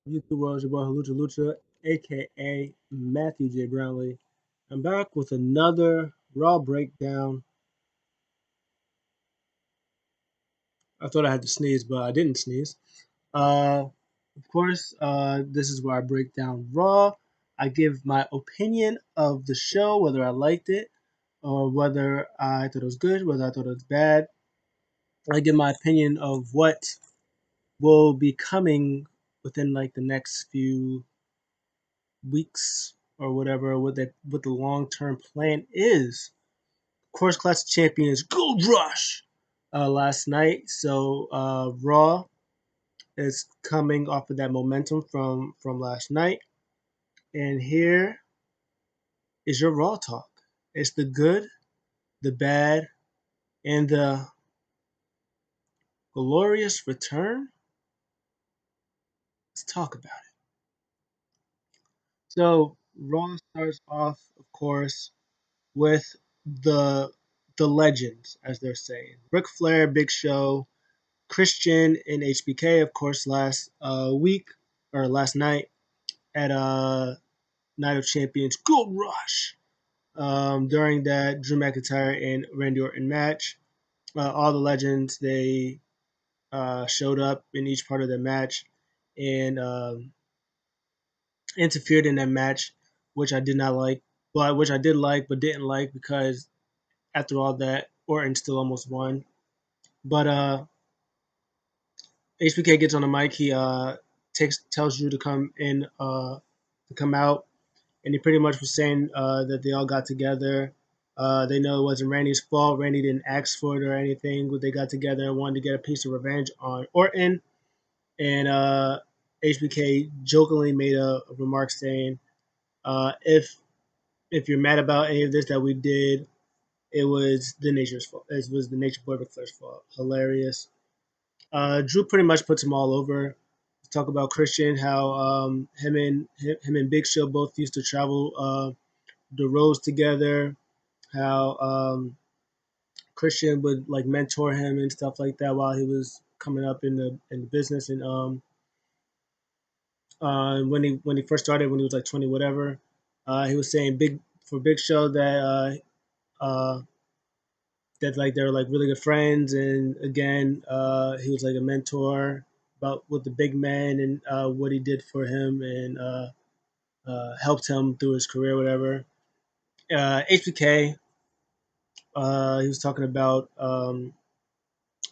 YouTube world, it's your boy Lucha Lucha, aka Matthew J. Brownlee. I'm back with another Raw breakdown. I thought I had to sneeze, but I didn't sneeze. Of course, this is where I break down Raw. I give my opinion of the show, whether I liked it or whether I thought it was good, whether I thought it was bad. I give my opinion of what will be coming within like the next few weeks or whatever, what the long term plan is. Of course, Clash of Champions Gold Rush last night, so Raw is coming off of that momentum from last night, and here is your Raw talk. It's the good, the bad, and the glorious return. Let's talk about it. So Raw starts off, of course, with the the legends, as they're saying. Ric Flair, Big Show, Christian, and HBK, of course, last week or last night at Night of Champions Gold Rush. During that Drew McIntyre and Randy Orton match, all the legends they showed up in each part of the match and interfered in that match, which I did not like, but which I did like but didn't like because after all that, Orton still almost won. But HBK gets on the mic. He tells Drew to come in, to come out, and he pretty much was saying that they all got together. They know it wasn't Randy's fault. Randy didn't ask for it or anything. But they got together and wanted to get a piece of revenge on Orton. And HBK jokingly made a remark saying, "If you're mad about any of this that we did, it was the nature's fault. It was the nature boy Ric Flair's fault." Hilarious. Drew pretty much puts him all over. Talk about Christian, how him and Big Show both used to travel the roads together. How Christian would like mentor him and stuff like that while he was coming up in the business. And when he first started, when he was like 20 whatever, he was saying Big Show that like they were like really good friends, and again he was like a mentor about with the big man and what he did for him and helped him through his career, whatever. HBK, he was talking about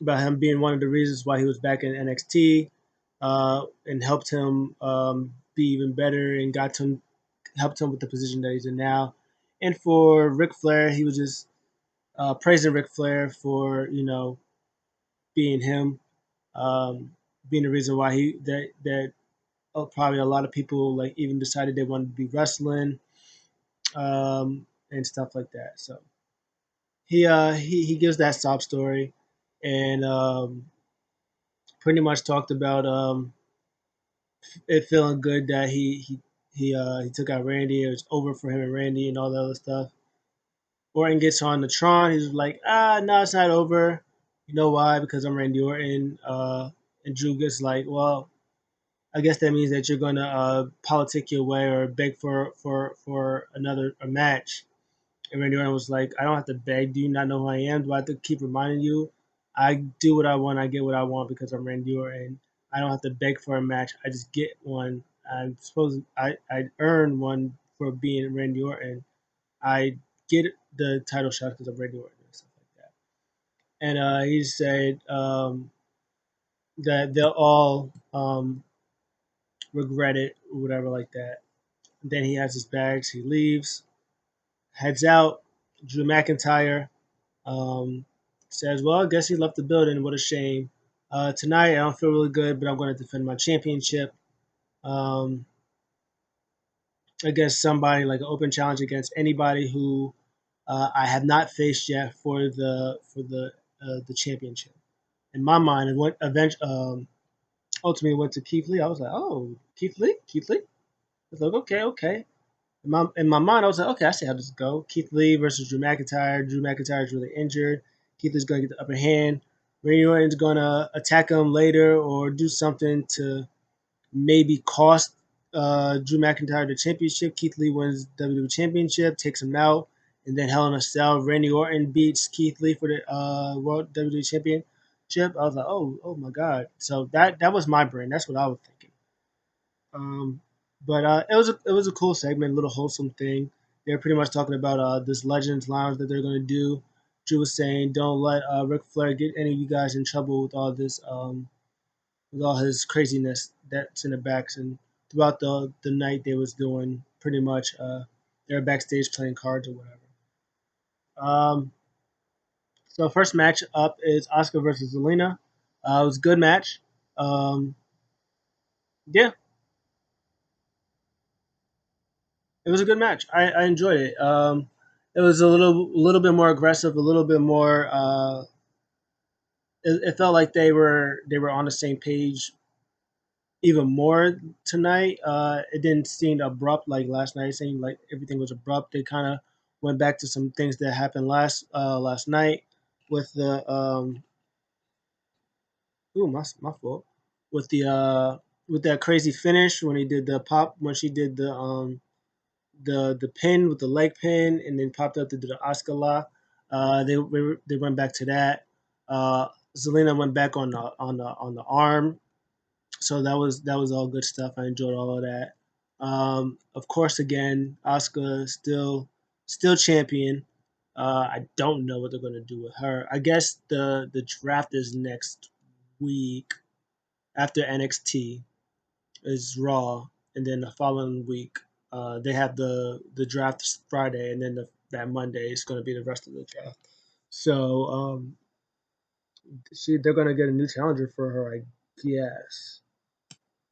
him being one of the reasons why he was back in NXT, and helped him be even better and helped him with the position that he's in now. And for Ric Flair, he was just praising Ric Flair for being him, um, being the reason why he that probably a lot of people like even decided they wanted to be wrestling, and stuff like that. So he gives that sob story, and pretty much talked about it feeling good that he took out Randy. It was over for him and Randy and all the other stuff. Orton gets on the Tron. He's like, no, it's not over. You know why? Because I'm Randy Orton. And Drew gets like, well, I guess that means that you're gonna politic your way or beg for another a match. And Randy Orton was like, I don't have to beg. Do you not know who I am? Do I have to keep reminding you? I do what I want. I get what I want because I'm Randy Orton. I don't have to beg for a match. I just get one. I'm supposed I earn one for being Randy Orton. I get the title shot because I'm Randy Orton and stuff like that. And he said that they'll all regret it or whatever like that. Then he has his bags. He leaves, heads out. Drew McIntyre Um, says, well, I guess he left the building. What a shame. Tonight, I don't feel really good, but I'm going to defend my championship um, against somebody like an open challenge against anybody who I have not faced yet for the championship. In my mind, it went ultimately went to Keith Lee. I was like, oh, Keith Lee. I was like, okay, okay. In my mind, I was like, okay, I see how this go. Keith Lee versus Drew McIntyre. Drew McIntyre is really injured. Keith Lee's going to get the upper hand. Randy Orton's going to attack him later or do something to maybe cost Drew McIntyre the championship. Keith Lee wins WWE Championship, takes him out, and then Hell in a Cell. Randy Orton beats Keith Lee for the World WWE Championship. I was like, oh my god! So that was my brain. That's what I was thinking. Um, but it was a cool segment, a little wholesome thing. They're pretty much talking about this Legends Lounge that they're going to do. Drew was saying, "Don't let Ric Flair get any of you guys in trouble with all this, with all his craziness that's in the backs." And throughout the night, they was doing pretty much they were backstage playing cards or whatever. Um, so first match up is Asuka versus Zelina. It was a good match. Um, yeah, it was a good match. I enjoyed it. It was a little bit more aggressive, a little bit more. It felt like they were on the same page even more tonight. It didn't seem abrupt like last night. It seemed like everything was abrupt. They kind of went back to some things that happened last night with the ooh my fault with that crazy finish when he did the pop when she did the pin with the leg pin and then popped up to do the Oscar La. They went back to that. Zelina went back on the arm, so that was all good stuff. I enjoyed all of that. Of course, again, Oscar still champion. I don't know what they're gonna do with her. I guess the draft is next week after NXT is Raw, and then the following week they have the draft Friday, and then that Monday is going to be the rest of the draft. So they're going to get a new challenger for her, I guess.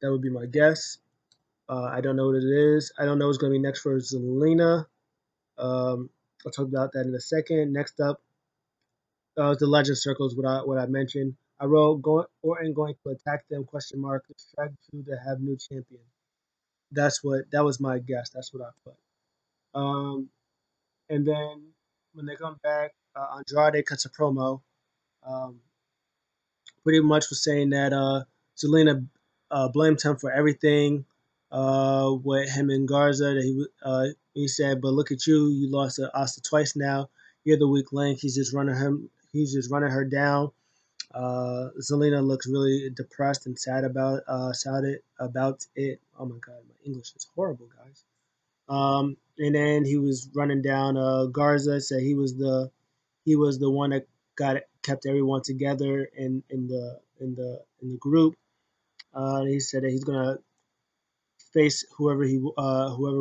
That would be my guess. I don't know what it is. I don't know what's going to be next for Zelina. I'll talk about that in a second. Next up, the Legend Circles. What I mentioned. I wrote Orton going to attack them? Question mark. Strike two to have new champion. That was my guess. That's what I put. Um, and then when they come back, Andrade cuts a promo. Um, pretty much was saying that Zelina blamed him for everything with him and Garza. That he said, "But look at you, you lost to Asta twice now. You're the weak link. He's just running him. He's just running her down." Zelina looks really depressed and sad about it. Oh my god, my English is horrible, guys. And then he was running down Garza. Said he was the one that kept everyone together in the group. He said that he's gonna face whoever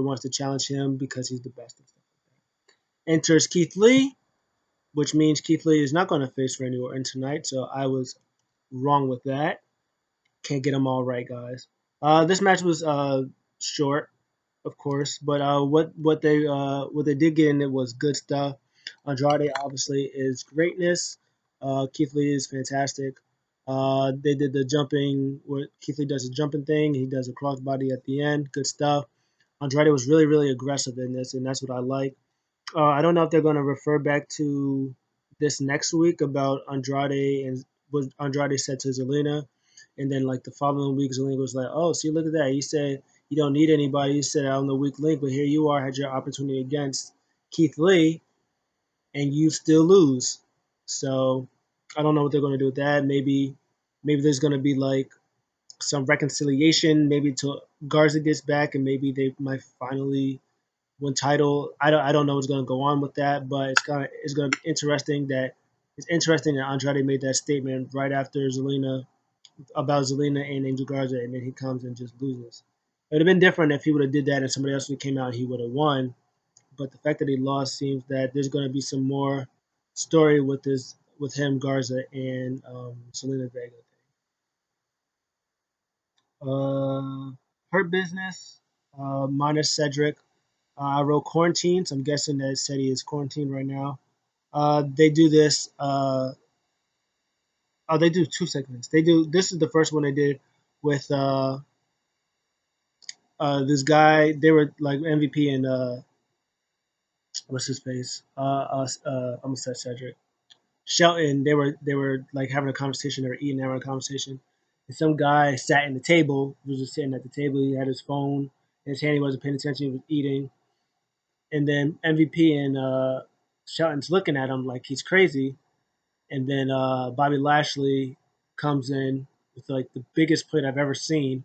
wants to challenge him because he's the best. And stuff like that. Enters Keith Lee, which means Keith Lee is not going to face Randy Orton tonight. So I was wrong with that. Can't get them all right, guys. This match was short, of course. But what they did get in it was good stuff. Andrade obviously is greatness. Keith Lee is fantastic. They did the jumping where Keith Lee does a jumping thing. He does a crossbody at the end. Good stuff. Andrade was really really aggressive in this, and that's what I like. I don't know if they're going to refer back to this next week about Andrade and what Andrade said to Zelina, and then like the following week, Zelina was like, "Oh, see, look at that. You said you don't need anybody. You said I'm the weak link, but here you are, had your opportunity against Keith Lee, and you still lose." So I don't know what they're going to do with that. Maybe there's going to be like some reconciliation. Maybe till Garza gets back, and maybe they might finally win title. I don't know what's going to go on with that, but it's going to be interesting that Andrade made that statement right after Zelina about Zelina and Angel Garza, and then he comes and just loses. It would have been different if he would have did that and somebody else would came out and he would have won. But the fact that he lost seems that there's going to be some more story with him Garza and Selena Vega. Her business minus Cedric. I wrote quarantine, so I'm guessing that said he is quarantined right now. They do this. They do two segments. They do. This is the first one they did with this guy. They were like MVP and what's his face? I'm gonna say Cedric. Shelton. They were like having a conversation. They were eating, having a conversation, And some guy sat in the table. He was just sitting at the table. He had his phone in his hand. He wasn't paying attention. He was eating. And then MVP and Shelton's looking at him like he's crazy. And then Bobby Lashley comes in with like the biggest plate I've ever seen,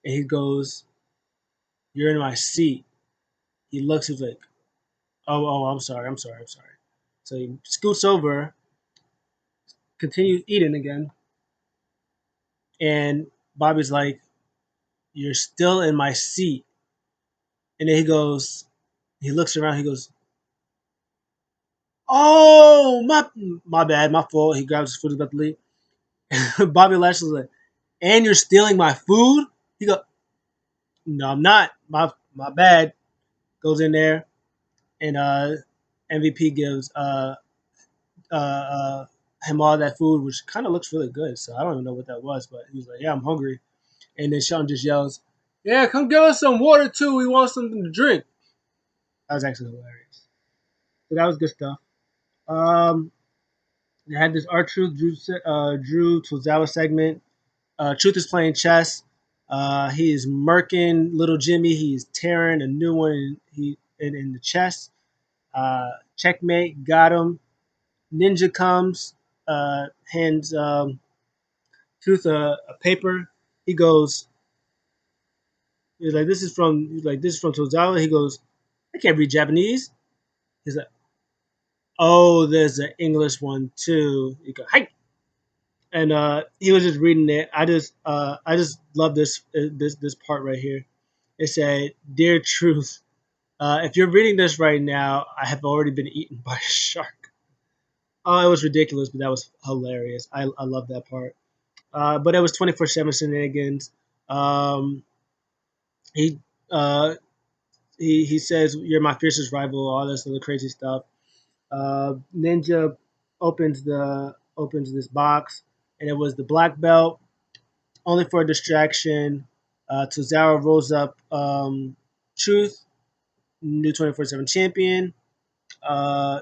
and he goes, "You're in my seat." He looks, he's like, "Oh, I'm sorry, I'm sorry, I'm sorry." So he scoots over, continues eating again, and Bobby's like, "You're still in my seat." And then he goes, he looks around, he goes, "Oh, my bad, my fault." He grabs his food, he's about to leave. Bobby Lashley's like, "And you're stealing my food?" He goes, "No, I'm not. My bad." Goes in there, and MVP gives him all that food, which kind of looks really good. So I don't even know what that was, but he was like, "Yeah, I'm hungry." And then Sean just yells, "Yeah, come give us some water too. We want something to drink." That was actually hilarious. So that was good stuff. Um, they had this R Truth Drew Tozawa segment. Truth is playing chess. He is murking little Jimmy. He's tearing a new one in the chess. Checkmate, got him. Ninja comes, hands Truth a paper. He goes, he's like, this is from Tozawa. He goes, "I can't read Japanese." He's like, "Oh, there's an English one too." He goes, "Hi," and he was just reading it. I just love this part right here. It said, "Dear Truth, if you're reading this right now, I have already been eaten by a shark." Oh, it was ridiculous, but that was hilarious. I love that part. But it was 24/7 shenanigans. Um, he uh, he says, "You're my fiercest rival," all this other crazy stuff. Ninja opens this box, and it was the black belt, only for a distraction. Tozawa rolls up Truth, new 24/7 champion. Uh,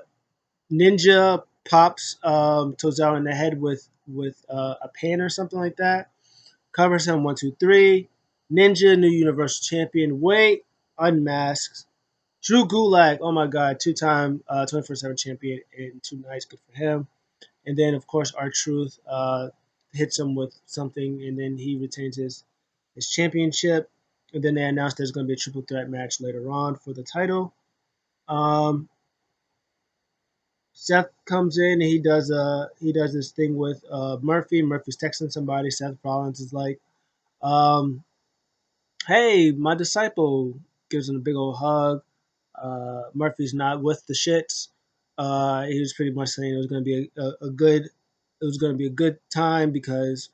Ninja pops Tozawa in the head with a pan or something like that. Covers him 1, 2, 3. Ninja, new Universal Champion. Wait, unmasks. Drew Gulak, oh my God, two-time 24/7 champion in 2 nights. Good for him. And then, of course, our Truth hits him with something, and then he retains his championship. And then they announced there's going to be a triple threat match later on for the title. Um, Seth comes in and he does this thing with Murphy. Murphy's texting somebody. Seth Rollins is like, um, "Hey, my disciple," gives him a big old hug. Murphy's not with the shits. He was pretty much saying it was going to be a good, it was going to be a good time because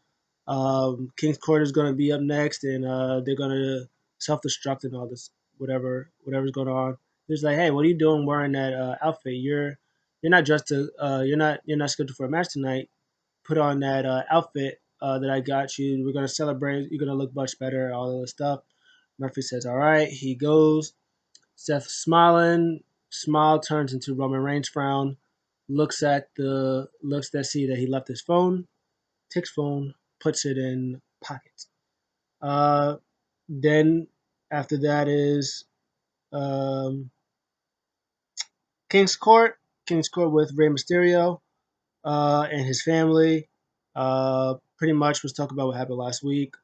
King's Court is going to be up next, and they're going to self destruct and all this whatever's going on. He was like, "Hey, what are you doing wearing that outfit? You're not dressed to you're not scheduled for a match tonight. Put on that outfit that I got you. We're going to celebrate. You're going to look much better. All of this stuff." Murphy says, "All right." He goes. Seth smiling, smile turns into Roman Reigns frown. Looks to see that he left his phone. Takes phone, puts it in pocket. Uh, then after that is um, King's Court. King's Court with Rey Mysterio and his family. Pretty much was talking about what happened last week.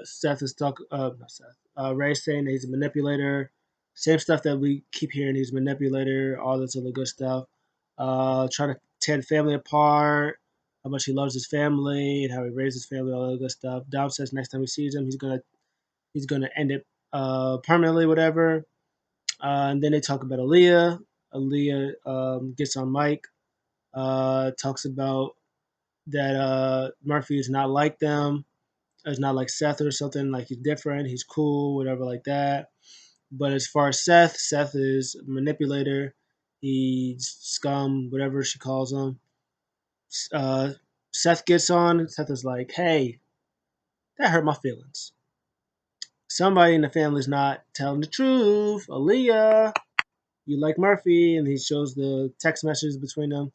Seth is talk, not Seth. Ray saying that he's a manipulator. Same stuff that we keep hearing. He's a manipulator. All this other good stuff. Trying to tear the family apart. How much he loves his family and how he raised his family. All that good stuff. Dom says next time he sees him, he's gonna end it permanently, whatever. And then they talk about Aaliyah. Aaliyah gets on mic. Talks about that Murphy is not like them. It's not like Seth or something. Like he's different. He's cool, whatever, like that. But as far as Seth, Seth is a manipulator. He's scum, whatever she calls him. Uh, Seth gets on. Seth is like, "Hey, that hurt my feelings. Somebody in the family's not telling the truth. Aaliyah, you like Murphy," and he shows the text messages between them.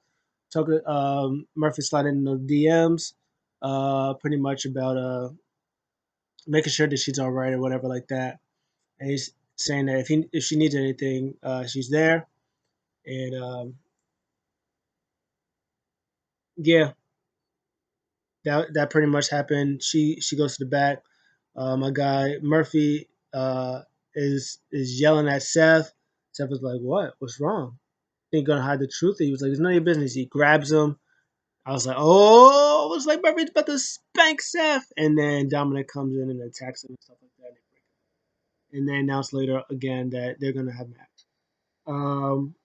Murphy sliding in the DMs. pretty much about making sure that she's all right or whatever like that. And he's saying that if she needs anything, she's there. And yeah, that pretty much happened. She goes to the back. My guy Murphy is yelling at Seth. Seth was like, "What? What's wrong? Think you're gonna hide the truth?" He was like, "It's none of your business." He grabs him. I was like, "Oh!" I was like, "Murphy's about to spank Seth," and then Dominik comes in and attacks him and stuff like that. And they announce later again that they're gonna have a match. Um,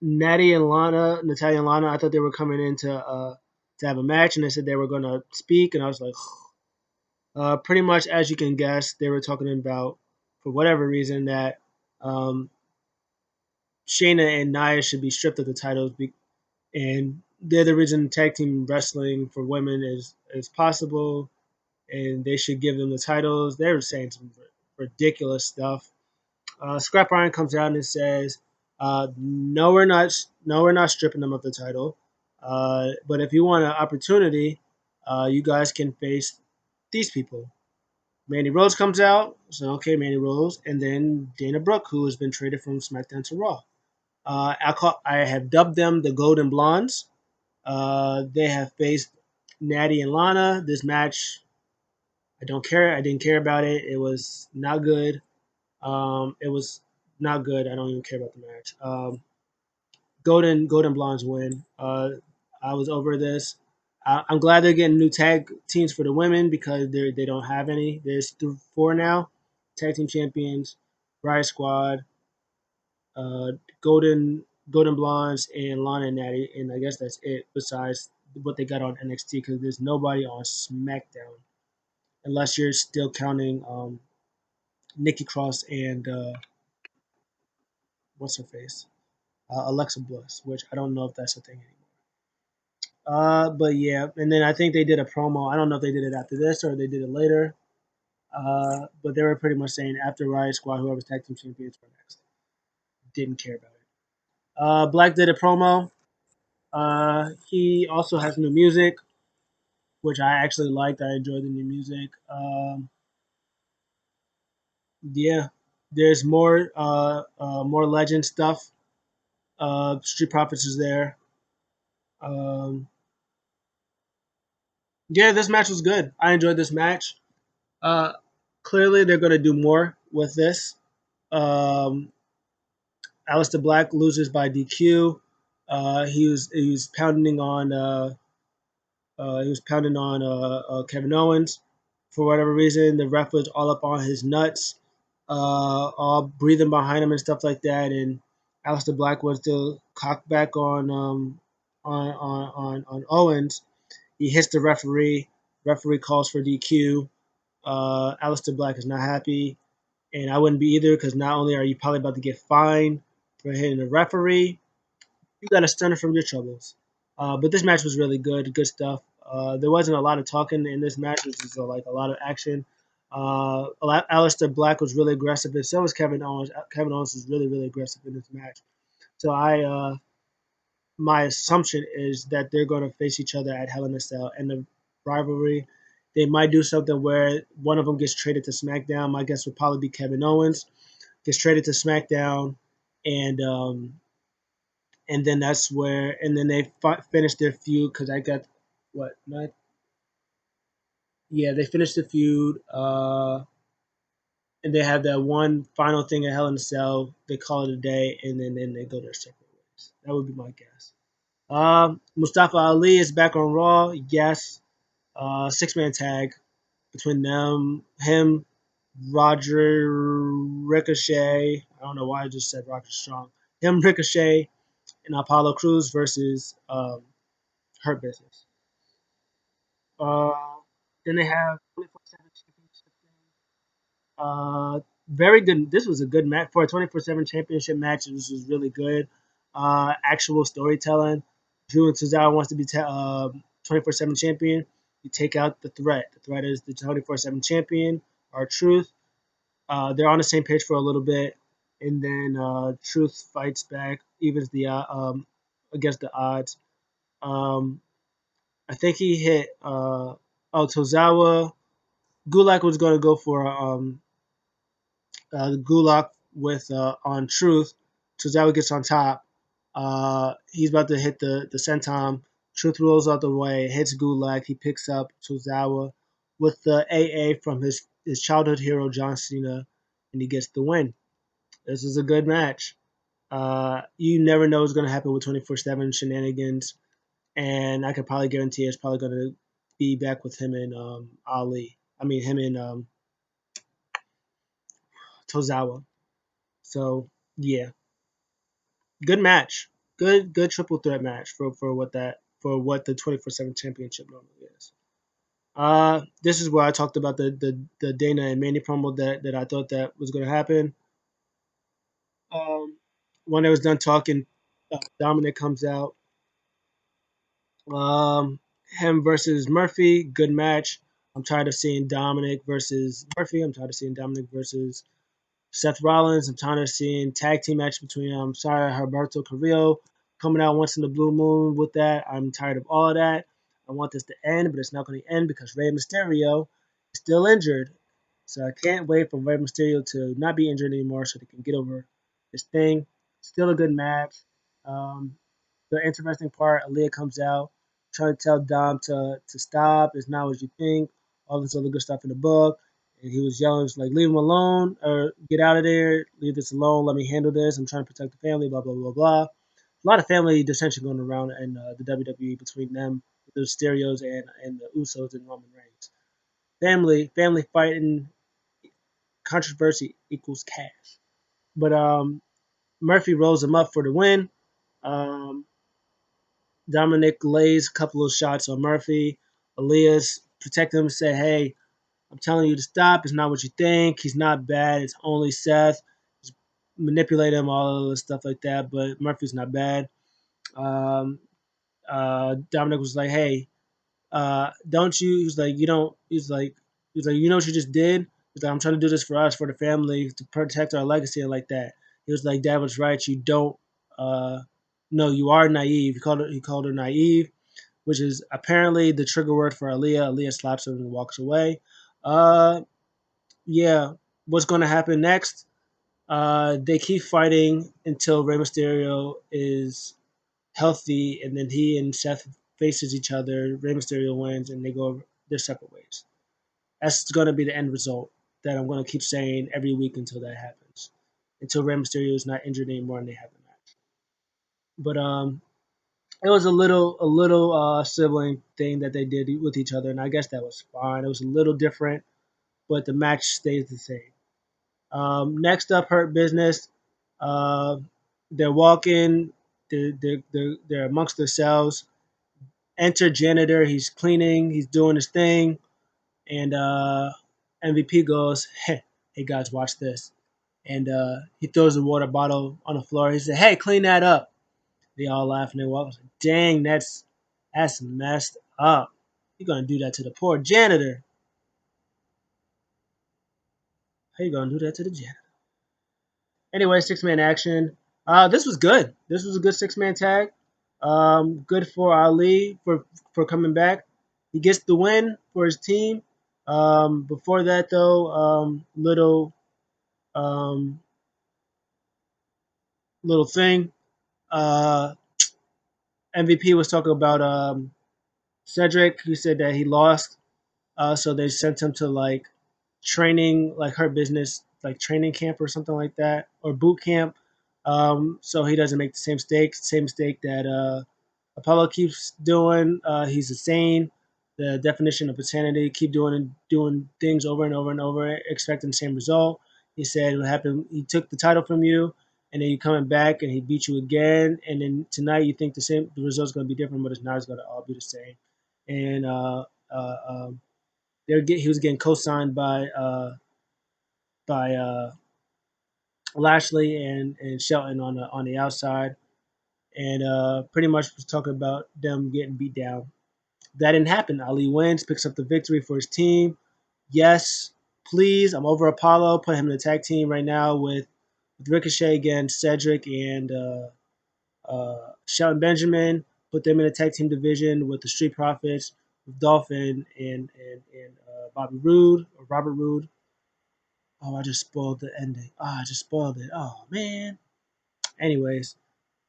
Natty and Lana, Natalia and Lana, I thought they were coming in to have a match, and they said they were gonna speak, and I was like, pretty much as you can guess, they were talking about for whatever reason that um, Shayna and Nia should be stripped of the titles, and they're the reason tag team wrestling for women is possible, and they should give them the titles. They were saying some ridiculous stuff. Scrap Iron comes out and says, "No, we're not. No, we're not stripping them of the title. But if you want an opportunity, you guys can face these people." Mandy Rose comes out, so okay, Mandy Rose, and then Dana Brooke, who has been traded from SmackDown to Raw. I have dubbed them the Golden Blondes. They have faced Natty and Lana. This match, I don't care. I didn't care about it. It was not good. It was not good. I don't even care about the match. Golden Blondes win. I was over this. I'm glad they're getting new tag teams for the women because they don't have any. There's four now, tag team champions, Riot Squad, uh, Golden Blondes, and Lana and Natty, and I guess that's it. Besides what they got on NXT, because there's nobody on SmackDown unless you're still counting Nikki Cross and what's her face, Alexa Bliss, which I don't know if that's a thing anymore. But yeah, and then I think they did a promo. I don't know if they did it after this or they did it later. But they were pretty much saying after Riot Squad, whoever's tag team champions were next. Didn't care about it. Black did a promo. He also has new music, which I actually liked. I enjoyed the new music. Yeah, there's more legend stuff. Street Profits is there. Um, yeah, this match was good. I enjoyed this match. Uh, Clearly, they're going to do more with this. Um, Aleister Black loses by DQ. He was pounding on Kevin Owens for whatever reason. The ref was all up on his nuts, all breathing behind him and stuff like that. And Aleister Black was to cock back on Owens. He hits the referee. Referee calls for DQ. Aleister Black is not happy, and I wouldn't be either because not only are you probably about to get fined for hitting the referee, you got a stunner from your troubles. But this match was really good stuff. There wasn't a lot of talking in this match, which is like a lot of action. Aleister Black was really aggressive, and so was Kevin Owens. Kevin Owens was really aggressive in this match. So my assumption is that they're going to face each other at Hell in a Cell, and the rivalry. They might do something where one of them gets traded to SmackDown. My guess would probably be Kevin Owens gets traded to SmackDown, and then that's where and then they finish their feud because I got what not yeah they finished the feud and they have that one final thing at Hell in a Cell. They call it a day, and then they go their separate ways. That would be my guess. Mustafa Ali is back on Raw. Yes, 6-man tag between him, Roger Ricochet. I don't know why I just said Roger Strong. Him, Ricochet, and Apollo Crews versus Hurt Business. Uh, then they have 24/7 championship thing. Very good. This was a good match for a 24/7 championship match. This was really good. Actual storytelling. Drew and Cesaro wants to be 24/7 champion. You take out the threat. The threat is the 24/7 champion. R-Truth. They're on the same page for a little bit, and then Truth fights back, evens the against the odds. Um, I think he hit Tozawa. Gulak was going to go for the Gulak with on Truth. Tozawa gets on top. He's about to hit the senton. Truth rolls out the way, hits Gulak. He picks up Tozawa with the AA from his childhood hero John Cena, and he gets the win. This is a good match. You never know what's going to happen with 24/7 shenanigans, and I could probably guarantee it's probably going to be back with him and Ali. I mean him and Tozawa. So yeah, good match. Good triple threat match for what the 24/7 championship normally is. This is where I talked about the Dana and Manny promo that I thought that was going to happen. Um, when I was done talking, Dominik comes out. Him versus Murphy, good match. I'm tired of seeing Dominik versus Murphy. I'm tired of seeing Dominik versus Seth Rollins. I'm tired of seeing tag team match between sorry, Herberto Carrillo coming out once in the blue moon with that. I'm tired of all of that. I want this to end, but it's not going to end because Rey Mysterio is still injured. So I can't wait for Rey Mysterio to not be injured anymore so they can get over this thing. Still a good match. Um, the interesting part, Aaliyah comes out trying to tell Dom to stop. It's not what you think. All this other good stuff in the book. And he was yelling, was like, leave him alone or get out of there. Leave this alone. Let me handle this. I'm trying to protect the family, blah, blah, blah, blah. A lot of family dissension going around in the WWE between them, the Stereos and the Usos and Roman Reigns. Family fighting, controversy equals cash. But Murphy rolls him up for the win. Um, Dominik lays a couple of shots on Murphy. Elias protect him and say, hey, I'm telling you to stop. It's not what you think. He's not bad. It's only Seth. Just manipulate him, all of this stuff like that. But Murphy's not bad. Um, Dominik was like, hey, don't you? He's like, you don't. He's like, you know what you just did? He's like, I'm trying to do this for us, for the family, to protect our legacy and like that. He was like, Dad was right. You don't. No, you are naive. He called her naive, which is apparently the trigger word for Aaliyah. Aaliyah slaps him and walks away. Uh, yeah, what's going to happen next? They keep fighting until Rey Mysterio is healthy, and then he and Seth faces each other. Rey Mysterio wins, and they go their separate ways. That's going to be the end result that I'm going to keep saying every week until that happens, until Rey Mysterio is not injured anymore and they have the match. But it was a little sibling thing that they did with each other, and I guess that was fine. It was a little different, but the match stays the same. Next up, Hurt Business. Uh, they're walking. They're amongst themselves. Enter janitor. He's cleaning. He's doing his thing. And MVP goes, hey guys, watch this. And he throws the water bottle on the floor. He said, hey, clean that up. They all laugh and they walk. Like, dang, that's messed up. You're gonna do that to the poor janitor. How you gonna do that to the janitor? Anyway, 6 man action. This was good. This was a good 6 man tag. Good for Ali for coming back. He gets the win for his team. Before that, though, um, little thing. Uh, MVP was talking about Cedric. He said that he lost, so they sent him to like training, like Her Business, like training camp or something like that, or boot camp. So he doesn't make the same mistake that Apollo keeps doing. He's insane. The definition of insanity: keep doing things over and over and over, expecting the same result. He said what happened. He took the title from you, and then you coming back, and he beat you again. And then tonight you think the result's going to be different, but it's not. It's going to all be the same. And uh, um, he was getting co-signed by Lashley and Shelton on the outside, and pretty much was talking about them getting beat down. That didn't happen. Ali wins, picks up the victory for his team. Yes, please. I'm over Apollo. Put him in the tag team right now with Ricochet against Cedric and Shelton Benjamin. put them in a tag team division with the Street Profits, with Dolphin and Bobby Roode or Robert Roode. Oh, I just spoiled the ending. Oh, I just spoiled it. Oh man. Anyways,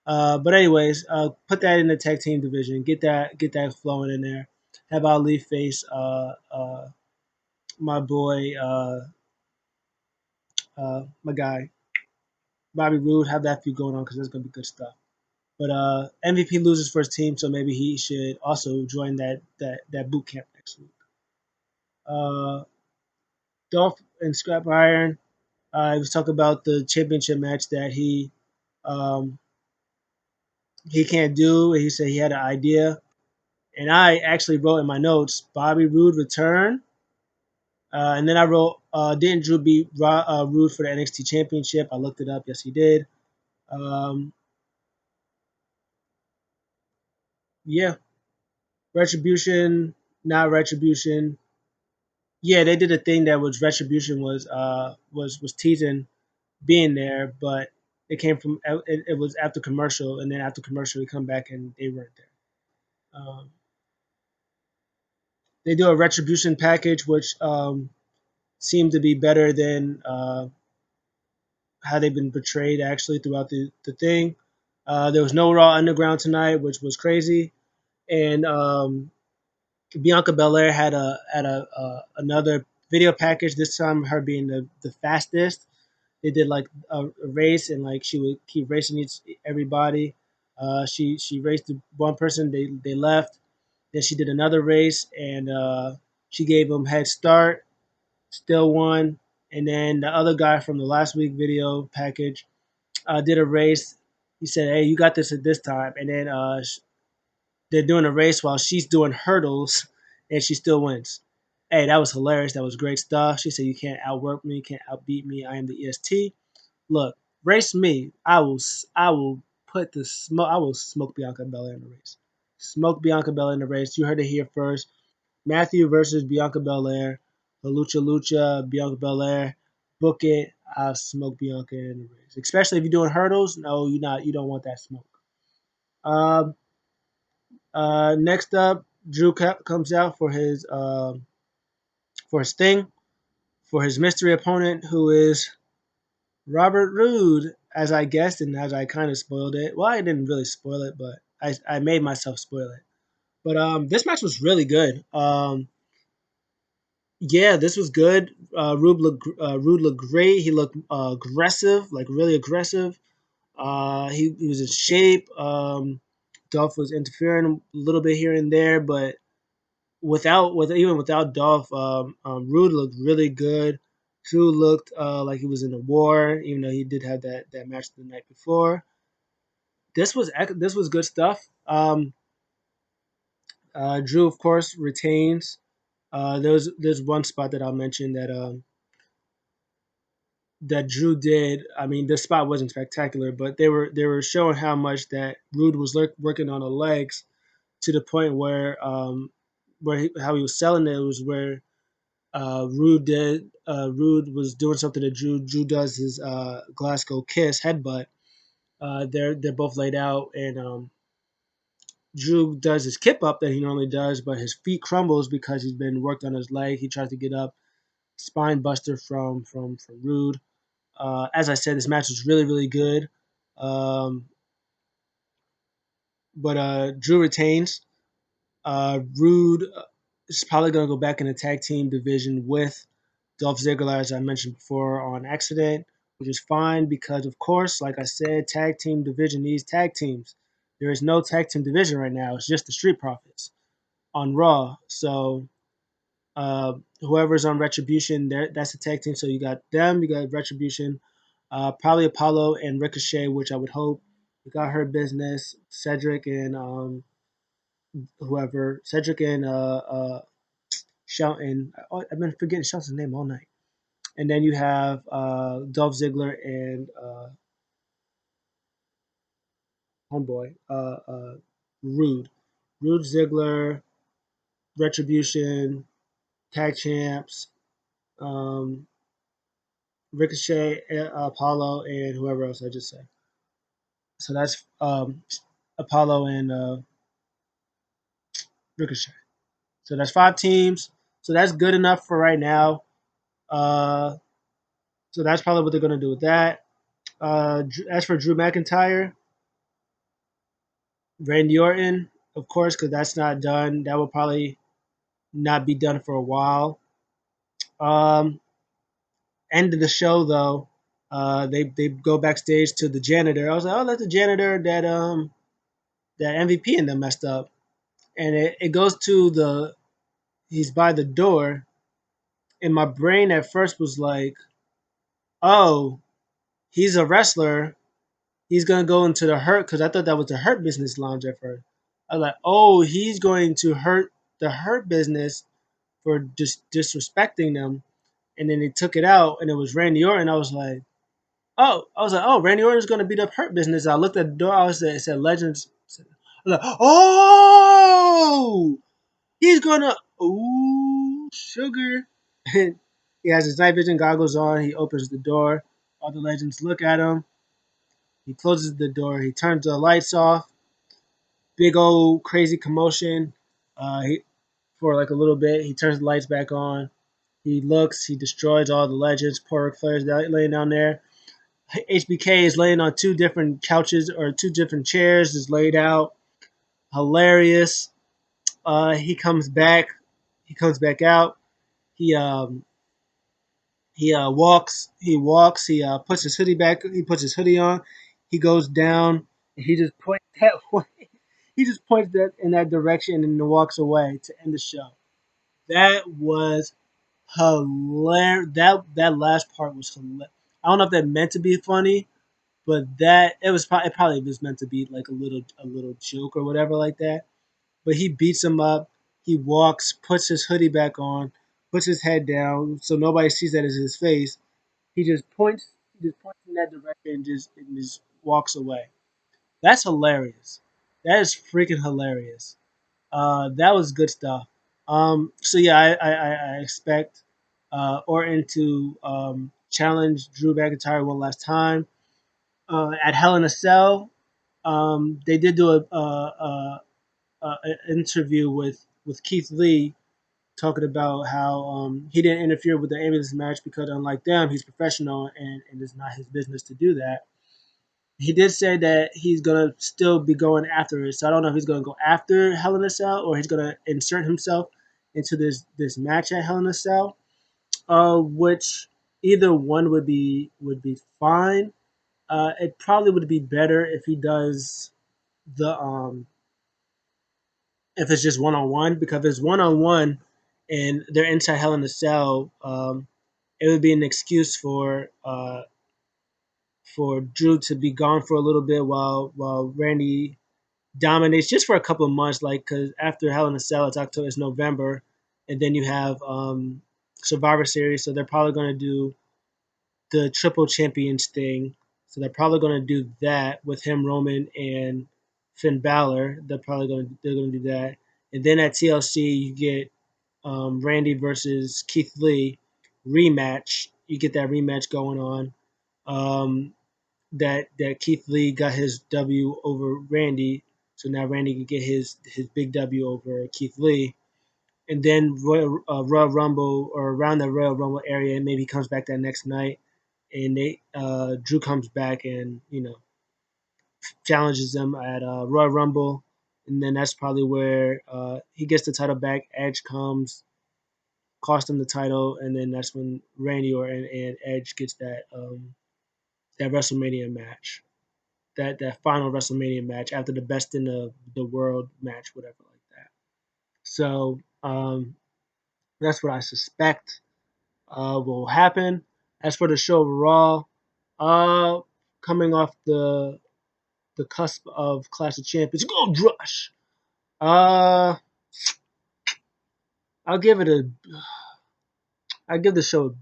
put that in the tag team division. Get that flowing in there. Have Ali face my boy my guy Bobby Roode. Have that feud going on because there's gonna be good stuff. But MVP loses for his team, so maybe he should also join that boot camp next week. Uh, Dolph and Scrap Iron. He was talking about the championship match that he can't do. He said he had an idea, and I actually wrote in my notes Bobby Roode return, and then I wrote didn't Drew beat Roode for the NXT championship? I looked it up. Yes, he did. Um, yeah, Retribution, not Retribution. Yeah, they did a thing that was Retribution was teasing being there, but it came from it was after commercial, and then after commercial, we come back and they weren't there. They do a Retribution package, which seemed to be better than how they've been portrayed actually throughout the thing. There was no Raw Underground tonight, which was crazy, and Bianca Belair had another video package. This time, her being the fastest. They did like a race, and like she would keep racing everybody. She raced the one person. They left. Then she did another race, and she gave them head start. Still won. And then the other guy from the last week video package did a race. He said, "Hey, you got this at this time." And then they're doing a race while she's doing hurdles, and she still wins. Hey, that was hilarious. That was great stuff. She said, "You can't outwork me. You can't outbeat me. I am the EST. Look, race me. I will put the smoke. I will smoke Bianca Belair in the race. Smoke Bianca Belair in the race. You heard it here first. Matthew versus Bianca Belair. The Lucha Lucha, Bianca Belair. Book it. I'll smoke Bianca in the race. Especially if you're doing hurdles. No, you're not. You don't want that smoke. Um, Next up, Drew comes out for his thing for his mystery opponent, who is Robert Roode, as I guessed and as I kind of spoiled it. Well, I didn't really spoil it, but I made myself spoil it. But this match was really good. Yeah, this was good. Rude looked great. He looked aggressive, like really aggressive. He was in shape. Dolph was interfering a little bit here and there, but even without Dolph, Rude looked really good. Drew looked like he was in a war, even though he did have that match the night before. This was good stuff. Drew, of course, retains. There's one spot that I'll mention that Drew did. I mean, this spot wasn't spectacular, but they were showing how much that Rude was working on the legs to the point where how he was selling it was where Rude was doing something that Drew does his Glasgow kiss headbutt. They're both laid out, and Drew does his kip up that he normally does, but his feet crumbles because he's been worked on his leg. He tries to get up, spine buster from Rude. As I said, this match was really really good, um, but Drew retains. Rude is probably going to go back in the tag team division with Dolph Ziggler, as I mentioned before, on accident, which is fine because, of course, like I said, tag team division needs tag teams. There is no tag team division right now. It's just the Street Profits on Raw. So whoever's on Retribution, that's the tag team. So you got them, you got Retribution, probably Apollo and Ricochet, which I would hope. You got Her Business, Cedric and Cedric and Shelton. I've been forgetting Shelton's name all night. And then you have Dolph Ziggler and homeboy Rude. Rude Ziggler, Retribution, Tag Champs, um, Ricochet, Apollo, and whoever else I just said. So that's Apollo and Ricochet. So that's 5 teams. So that's good enough for right now. Uh, so that's probably what they're going to do with that. As for Drew McIntyre, Randy Orton, of course, because that's not done. That will probably not be done for a while. Um, End of the show though, they go backstage to the janitor. I was like, oh, that's the janitor that MVP and them messed up, and it goes to the he's by the door, and my brain at first was like, oh, he's a wrestler. He's gonna go into the hurt because I thought that was the hurt business lounge at first. I was like, oh, he's going to hurt the hurt business for just disrespecting them, and then they took it out, and it was Randy Orton. I was like, oh, Randy Orton's gonna beat up Hurt Business. I looked at the door. It said Legends. I was like, oh, he's gonna, ooh, sugar. And he has his night vision goggles on. He opens the door. All the legends look at him. He closes the door. He turns the lights off. Big old crazy commotion. For like a little bit. He turns the lights back on. He looks. He destroys all the legends. Poor Ric Flair's laying down there. HBK is laying on two different couches or two different chairs, is laid out. Hilarious. He comes back. He comes back out. He walks. He walks. He puts his hoodie back. He puts his hoodie on. He goes down. And he just points that way. He just points that in that direction and then walks away to end the show. That was hilarious. That last part was hilarious. I don't know if that meant to be funny, but it probably was meant to be like a little joke or whatever like that. But he beats him up. He walks, puts his hoodie back on, puts his head down so nobody sees that as his face. He just points. He just points in that direction and just walks away. That's hilarious. That is freaking hilarious. That was good stuff. So yeah, I expect Orton to challenge Drew McIntyre one last time at Hell in a Cell. They did do an interview with Keith Lee talking about how he didn't interfere with the ambulance match because unlike them, he's professional and it's not his business to do that. He did say that he's gonna still be going after it. So I don't know if he's gonna go after Hell in a Cell or he's gonna insert himself into this match at Hell in a Cell. Which either one would be fine. It probably would be better if he does the if it's just one on one because if it's one on one and they're inside Hell in a Cell, it would be an excuse for Drew to be gone for a little bit while Randy dominates just for a couple of months. Like because after Hell in a Cell, it's November, and then you have Survivor Series, so they're probably going to do the Triple Champions thing. So they're probably going to do that with him, Roman, and Finn Balor. They're going to do that, and then at TLC you get Randy versus Keith Lee rematch. You get that rematch going on. Um, that Keith Lee got his W over Randy, so now Randy can get his big W over Keith Lee. And then Royal Rumble or around the Royal Rumble area, and maybe he comes back that next night, and they Drew comes back and challenges them at Royal Rumble, and then that's probably where he gets the title back. Edge comes, cost him the title, and then that's when Randy Orton and Edge gets that WrestleMania match, that final WrestleMania match after the Best in the World match, whatever like that. So that's what I suspect will happen. As for the show overall, uh, coming off the cusp of Clash of Champions, Gold Rush. Uh, I'll give it a. I give the show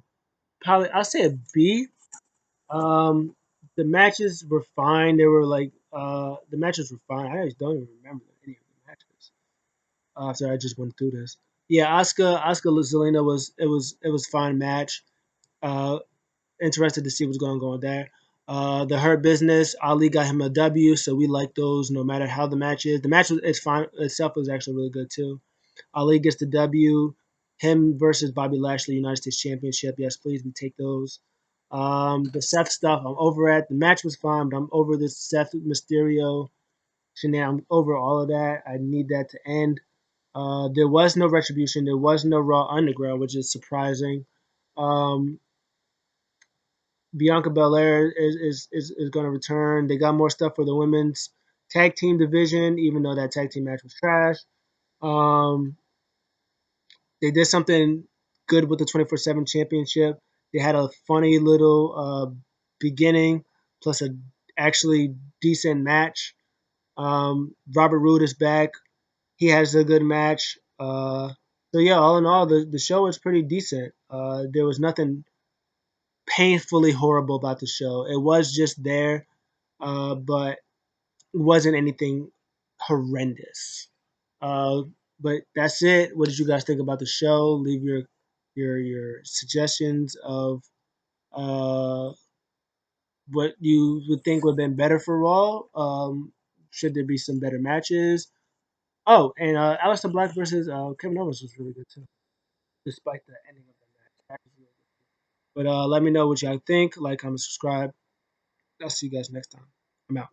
probably. I'll say a B. Um, the matches were fine. They were like the matches were fine. I just don't even remember any of the matches. After I just went through this, yeah, Asuka Zelina was it was fine match. Uh, Interested to see what's going on there. The Hurt Business, Ali got him a W, so we like those no matter how the match is. The match was it's fine itself was actually really good too. Ali gets the W. Him versus Bobby Lashley United States Championship. Yes, please, we take those. The Seth stuff, I'm over it. The match was fine, but I'm over this Seth Mysterio shenanigans. I'm over all of that. I need that to end. There was no retribution. There was no Raw Underground, which is surprising. Um, Bianca Belair is going to return. They got more stuff for the women's tag team division, even though that tag team match was trash. Um, they did something good with the 24/7 championship. They had a funny little beginning plus a actually decent match. Robert Roode is back. He has a good match. So yeah, all in all, the show was pretty decent. There was nothing painfully horrible about the show. It was just there, but it wasn't anything horrendous. Uh, but that's it. What did you guys think about the show? Leave your suggestions of uh, what you would think would have been better for Raw. Should there be some better matches? Oh, and Aleister Black versus Kevin Owens was really good too, despite the ending of the match. That was really good. But let me know what y'all think. Like, comment, subscribe. I'll see you guys next time. I'm out.